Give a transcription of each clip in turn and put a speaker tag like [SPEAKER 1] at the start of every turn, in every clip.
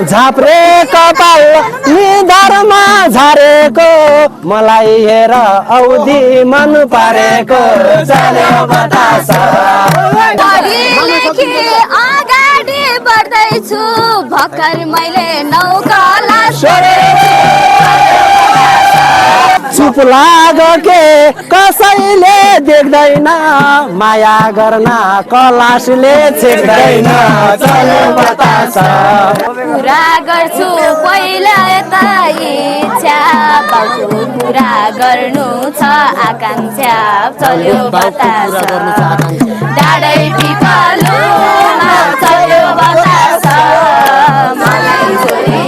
[SPEAKER 1] झाप्रे कपाल निधारमा झारेको मलाई हेर औधी मन पारेको चल्यो बतास
[SPEAKER 2] अगाडि बढ्दैछु भर्खर मैले नौकाला
[SPEAKER 1] चुप लाग के कसैले देख्दैन माया गर्न कलासले छेक्दैन चल्यो बतास
[SPEAKER 2] पुरा गर्छु पहिला यता इच्छा बाउको पुरा गर्नु छ आकांक्षा चल्यो बतास डाँडै पिपलुमा चल्यो बतास मलाई छोरी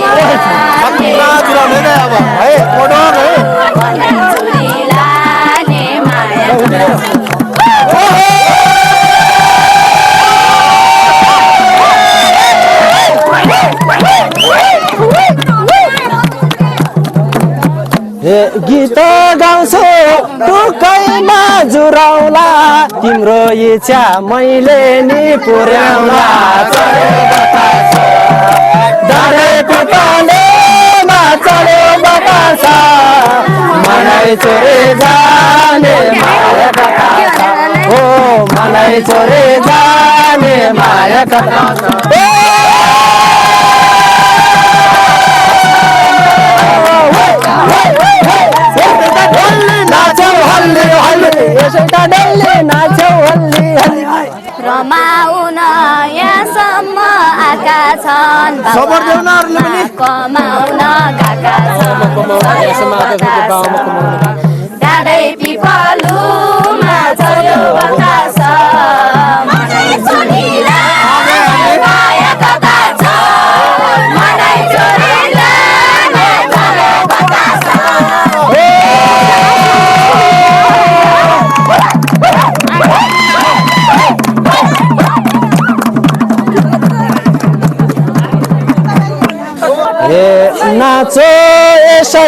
[SPEAKER 2] लाने माया
[SPEAKER 1] गीत गाउँछु टुक्कैमा जुराउला तिम्रो इच्छा मैले नि पुर्याउला डाँडै पिपलमा चल्यो बतास मलाई छोरी जाने माया कथा हो मलाई छोरी जाने माया कथा
[SPEAKER 2] रमाउन यहाँसम्म आएका छन् कमाउन गएका छन् डाँडै पिपलुमा चल्यो बतास मलाई छोरी लाने माया कथा छ मलाई छोरी लाने चल्यो बतास
[SPEAKER 1] नाचो यसै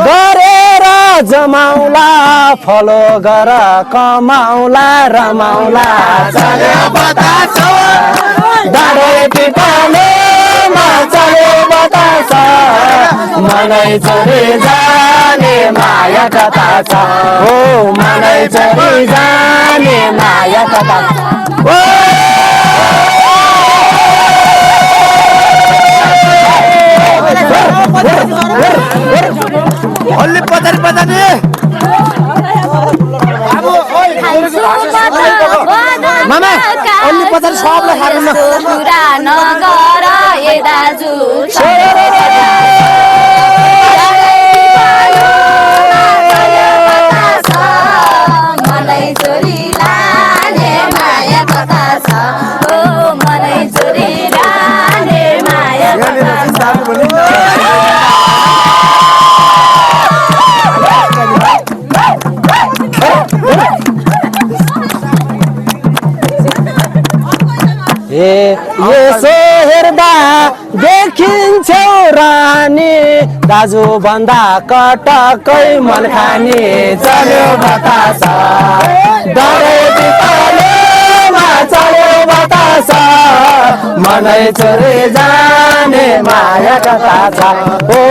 [SPEAKER 1] गरेर जमाउला फलो गर कमाउला रमाउला चल्यो बतास डाँडै पिपलमा चल्यो बतास मलाई छोरी जाने माया कथा छ हो मलाई छोरी जाने माया कथा
[SPEAKER 3] हल्ली पचारी पचारी
[SPEAKER 1] मामा अलि पचारी सबलाई खानु
[SPEAKER 2] पुरा नगर ए दाजु मलाई छोरी लाने माया कथा छ ओ मलाई छोरी लाने माया कथा
[SPEAKER 1] यसो हेर्दा देखिन्छौ रानी दाजु भन्दा कटकै मन खाने चल्यो बतास डाँडै पिपलमा चल्यो बतास मलाई छोरी जाने माया कथा छ ओ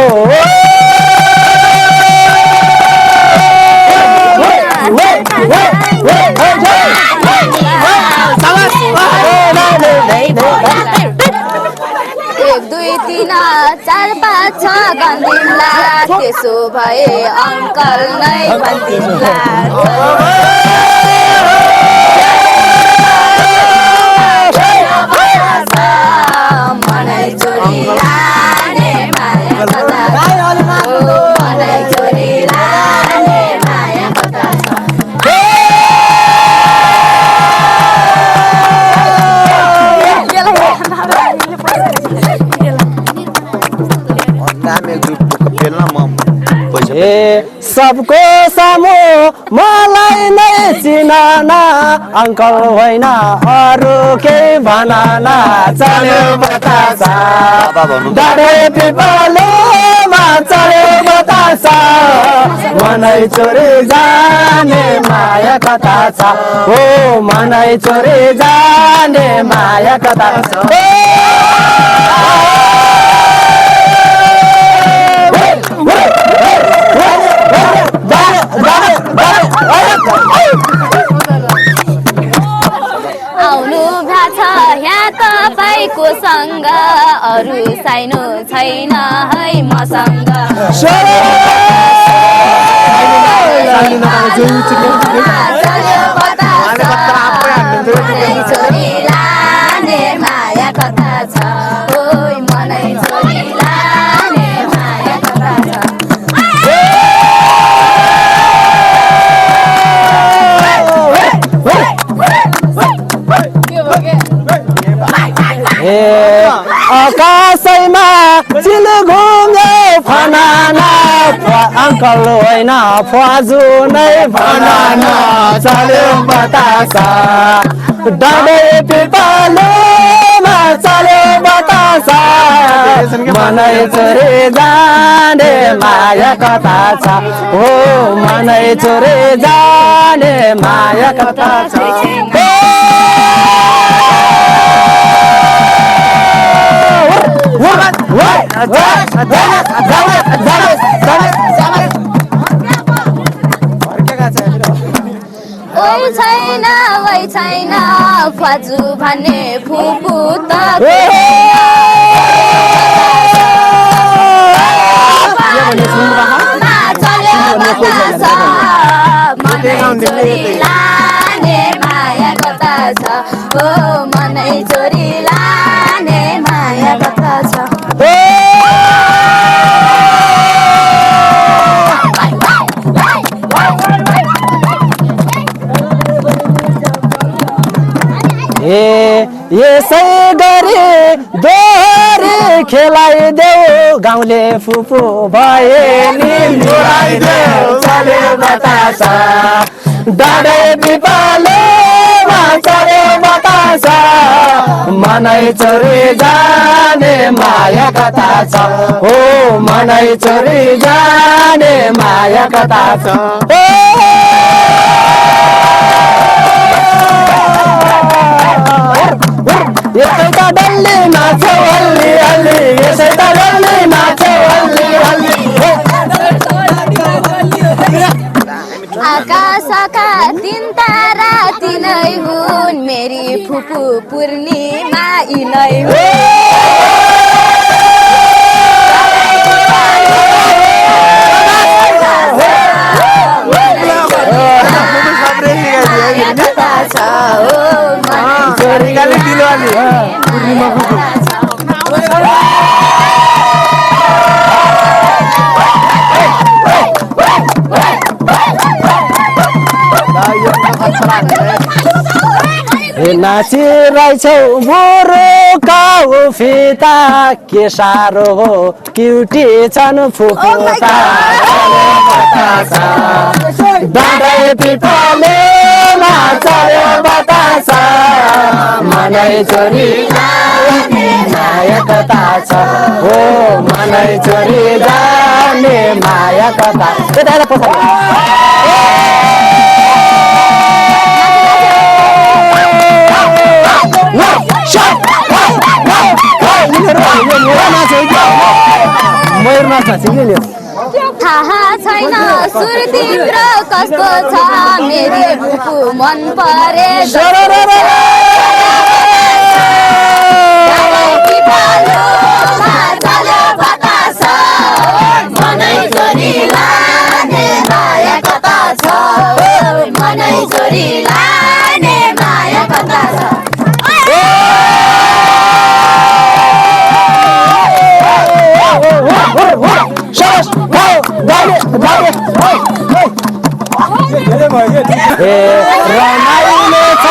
[SPEAKER 2] एक दुई तीन चार पाँच छ गन्दिमला त्यसो भए अङ्कल नै भनिदिमला मलाई छोरी लाने माया कथा मलाई छोरी लाने माया कथा
[SPEAKER 1] सबको सामु मलाई नै चिनाना अङ्कल होइन अरू केही भनाना चल्यो बतास डाँडै पिपलमा
[SPEAKER 3] चल्यो बतासा मनै चोरी जाने माया कथा छ हो मनै चोरी जाने माया कथा छ
[SPEAKER 2] आउनु भएको छ यहाँ तपाईँको सँग अरू साइनो छैन है मसँग चल्यो बतासा मनै चोरी लाने माया कथा छ ओइ मनै चोरी लाने माया कथा छ
[SPEAKER 3] आकाशैमा चिल घुम्यो फनाना अङ्कल होइन फुवाजु नै फनाना चल्यो बतासा डाँडे पिपलमा चल्यो बतासा मनै चोरी जाने माया कथा छ हो मनै चोरी जाने माया कथा छ
[SPEAKER 2] ओइ छैन वै छैन फजु भन्ने फुपू त मनै चोरी लाने माया कथा छ ओ मनै चोरी लाने माया कथा छ
[SPEAKER 3] यसै गरी दोहोरी खेलाइदेऊ गाउँले फुपू भए नि जोडाइदेऊ चल्यो बतासा डाँडे पिपलमा चल्यो बतासा मनै चोरी जाने माया कथा छ हो मनै चोरी जाने माया कथा छ यसै त डल्ली नाच्यो हल्ली हल्ली यसै त डल्ली नाच्यो हल्ली हल्ली
[SPEAKER 2] आकाशका तीन तारा तिनै हुन् मेरी फुपू पूर्णिमा यिनै
[SPEAKER 3] नाचिरहेछौ मोरो काउ फिता के साह्रो हो क्युटी छन् फुपुता डाँडे पिपलमा चल्यो बतासा मनै चोरी जाने माया कथा छ हो मनै चोरी जाने माया कथा
[SPEAKER 2] थाहा छैन सुरतिर कस्तो छ मेरी फुपू मन परे मनै चोरी लाने माया कथा छ मनै चोरी लाने माया कथा छ
[SPEAKER 3] रमाइलो छ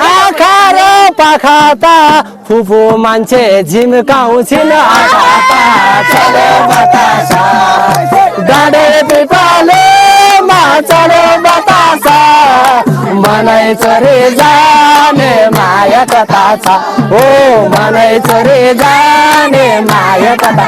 [SPEAKER 3] आँखा र पाखाता फुपू मान्छे झिम्काउँछिन् आँखा चल्यो बतासा डाँडे पिपलमा चल्यो बतासा मनै चोरी जाने माया कथा छ हो मनै चोरी जाने माया कथा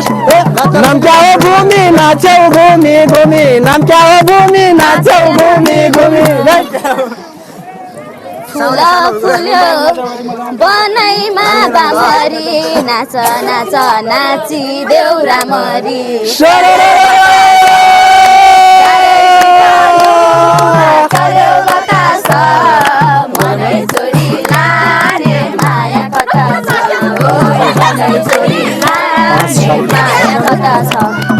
[SPEAKER 3] नाम क्या हो घूमी नाचौ घूमी घूमी नाम क्या हो घूमी नाचौ घूमी घूमी
[SPEAKER 2] फुल फुल्यो बनैमा बामरी नाच नाच नाची देउ रामरी चल्यो बतास मनै छोरी लाने माया कता छ ओ मनै छोरी लाने माया कता छ